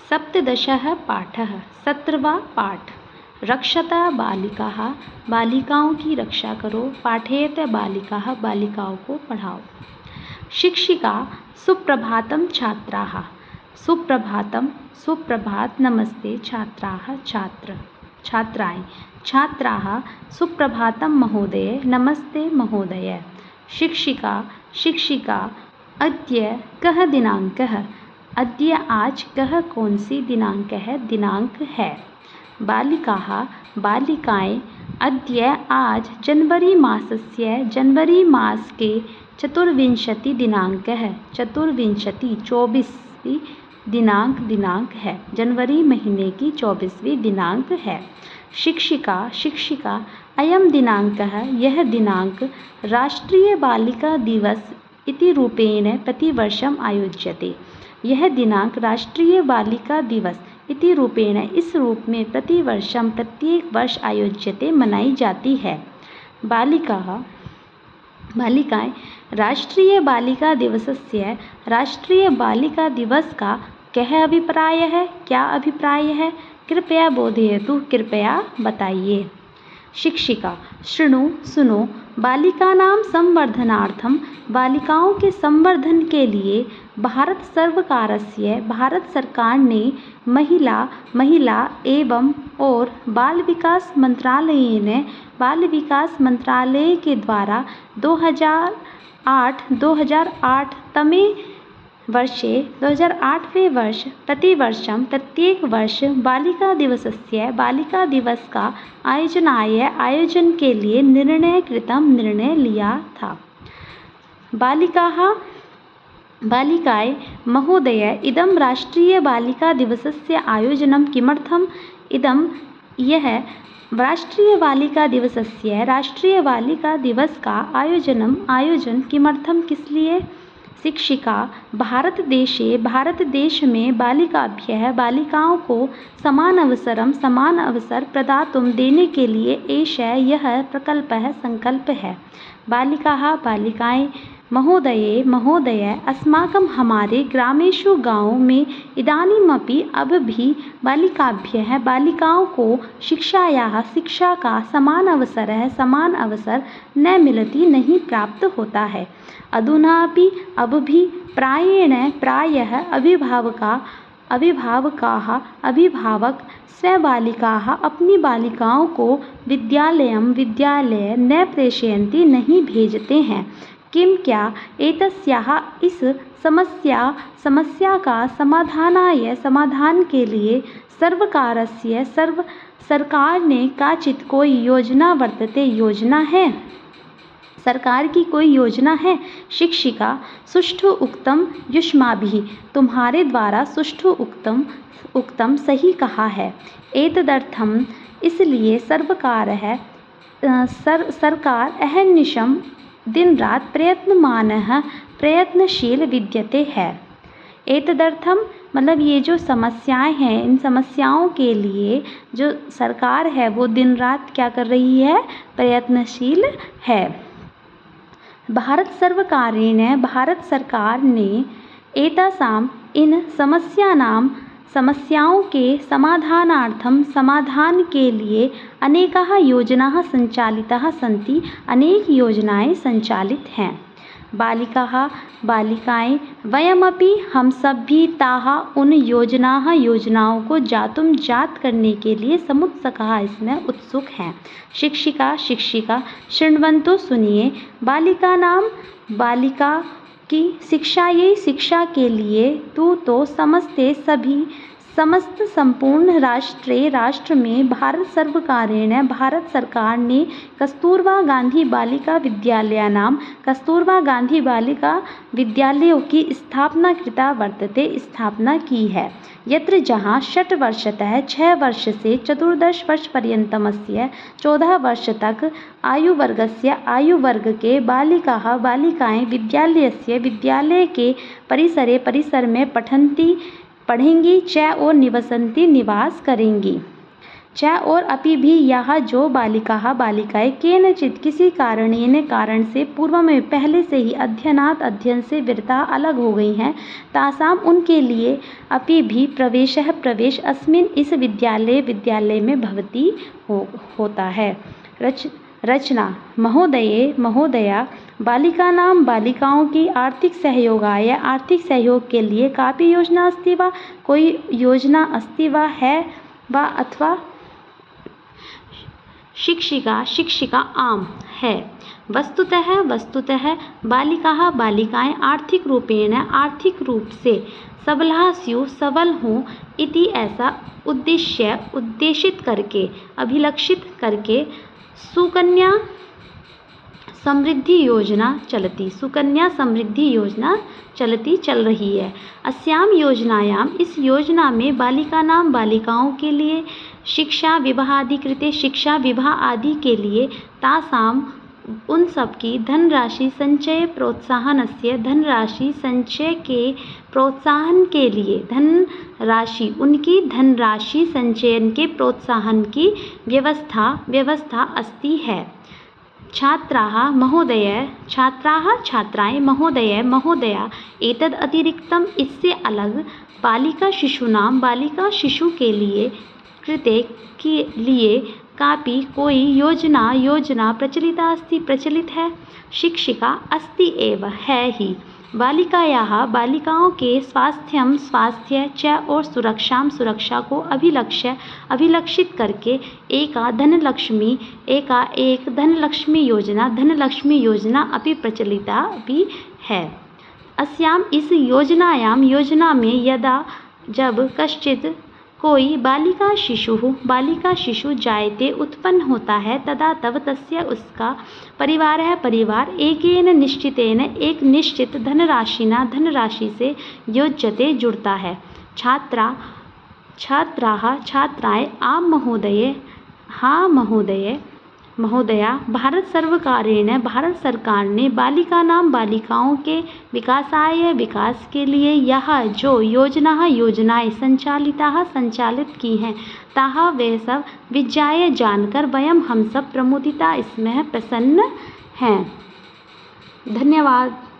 सप्तदशः पाठः 17वां पाठ। रक्षता बालिकाः, बालिकाओं की रक्षा करो। पाठयत बालिकाः, बालिकाओं को पढ़ाओ। शिक्षिका सुप्रभातं छात्राः, सुप्रभातं सुप्रभात नमस्ते छात्राः छात्र छात्राएं, छात्राः सुप्रभातं महोदय नमस्ते महोदय। शिक्षिका शिक्षिका अद्य कः दिनाङ्कः, अद्य आज कः कौन सी दिनांक है, दिनांक है। बालिकाः बालिकाएं अद्य आज जनवरी मासस्य, जनवरी मास के चतुर्विंशति दिनांकः, चतुर्विंशति 24वीं दिनांक है। जनवरी महीने की 24वीं दिनांक है। शिक्षिका शिक्षिका अयं दिनांकः, यह दिनांक राष्ट्रीय बालिका दिवस इति रूपेण प्रतिवर्षम् आयोज्यते। यह दिनांक राष्ट्रीय बालिका दिवस इति रूपेण इस रूप में प्रतिवर्षम प्रत्येक वर्ष आयोज्यते, मनाई जाती है। बालिकाएं राष्ट्रीय बालिका दिवसस्य, राष्ट्रीय बालिका दिवस का कः अभिप्राय है, क्या अभिप्राय है, कृपया बोधयतु, कृपया बताइए। शिक्षिका शृणु सुनो, बालिकानां संवर्धनार्थं, बालिकाओं के संवर्धन के लिए भारत सर्वकारस्य, भारत सरकार ने महिला एवं और बाल विकास मंत्रालय मंत्रालय के द्वारा 2008 तमे वर्षे 2008वें वर्ष प्रतिवर्षं प्रत्येक वर्ष बालिका दिवसस्य, बालिका दिवस का आयोजन के लिए निर्णय लिया था। बालिकाएं महोदय, इदं राष्ट्रीय बालिका दिवसस्य आयोजनं किमर्थम्, इदं यह राष्ट्रीय बालिका दिवसस्य, राष्ट्रीय बालिका दिवस का आयोजन किमर्थम, किस लिए। शिक्षिका भारत देश में बालिकाभ्यः, बालिकाओं को समान अवसर प्रदातुं देने के लिए एषः यह प्रकल्पः, संकल्प है। बालिकाः बालिकाएं महोदय अस्माकं हमारे ग्रामेषु गाँव में इदानीमपि अब भी बालिकाभ्यः, बालिकाओं को शिक्षा का समान अवसर न मिलती, नहीं प्राप्त होता है। अधुनापि अब भी प्रायः अभिभावक स्वबालिकाः अपनी बालिकाओं को विद्यालय न प्रेषयन्ति, नहीं भेजते हैं। किं क्या एतस्याः, इस समस्या का समाधान के लिए सरकार ने काचित् कोई योजना वर्तते, योजना है, सरकार की कोई योजना है। शिक्षिका सुष्ठु उक्तम युष्माभिः, तुम्हारे द्वारा सुष्ठु उक्तम सही कहा है। एतदर्थम, इसलिए सरकार अहर्निशं दिन रात प्रयत्नशील विद्यते है। एतदर्थम मतलब ये जो समस्याएं हैं, इन समस्याओं के लिए जो सरकार है वो दिन रात क्या कर रही है, प्रयत्नशील है। भारत सरकार ने एतासां, इन समस्याओं के समाधान के लिए अनेकाः योजनाः संचालिताः सन्ति, अनेक योजनाएं संचालित हैं। बालिकाएं वयमपि, हम सब भी ताः, उन योजनाओं को जात करने के लिए समुत्सुकाः, इसमें उत्सुक हैं। शिक्षिका शृण्वन्तु, सुनिए, बालिका की शिक्षा के लिए तू तो समस्त संपूर्ण राष्ट्र में भारत सरकार ने कस्तूरबा गांधी बालिका विद्यालयों की स्थापना कृता वर्तते, स्थापना की है। यत्र जहाँ 6 वर्षतः 6 वर्ष से 14 वर्ष पर्यन्तमस्य 14 वर्ष तक आयुवर्ग के बालिकाएं विद्यालय के परिसर में पढ़ेंगी च और निवास करेंगी। च और अपि भी यह जो बालिकाः बालिकाएं केनचित् किसी कारणेन कारण से पूर्व में पहले से ही अध्ययनात् अध्ययन से विरता अलग हो गई हैं, तासाम उनके लिए अपि भी प्रवेश अस्मिन् इस विद्यालय में भवति होता है। रचना महोदया बालिकानां बालिकाओं की आर्थिक सहयोग के लिए कापि योजना अस्ति वा? कोई योजना अस्ति वा है वा अथवा? शिक्षिका आम है। वस्तुतः बालिकाएं आर्थिक रूप से सबलाः स्युः, सबल हों इति ऐसा उद्देशित करके, अभिलक्षित करके सुकन्या समृद्धि योजना चल रही है। अस्याम योजनायाम इस योजना में बालिकाओं के लिए शिक्षा विवाह आदि के लिए तासाम उन सब की धनराशि के प्रोत्साहन के लिए उनकी धनराशि संचयन के प्रोत्साहन की व्यवस्था अस्ति है। छात्राः छात्राएं महोदया एतद् अतिरिक्तम इससे अलग बालिका शिशु के लिए कापि कोई योजना प्रचलित है। शिक्षिका अस्ति एव है ही। बालिकाओं के स्वास्थ्य च और सुरक्षा को अभिलक्षित करके एक धनलक्ष्मी योजना अपि प्रचलिता भी है। अस्याम इस योजना में जब कश्चित् कोई बालिका शिशु जायते उत्पन्न होता है तदा तब तस्य उसका परिवार एक निश्चित धनराशि से योज्यते जुड़ता है। छात्राएं आम महोदया भारत सरकार ने बालिकाओं के विकास के लिए यह जो योजनाएं संचालित की हैं ताहा वे सब विज्ञाय जानकर हम सब प्रमुदिता इसमें प्रसन्न हैं। धन्यवाद।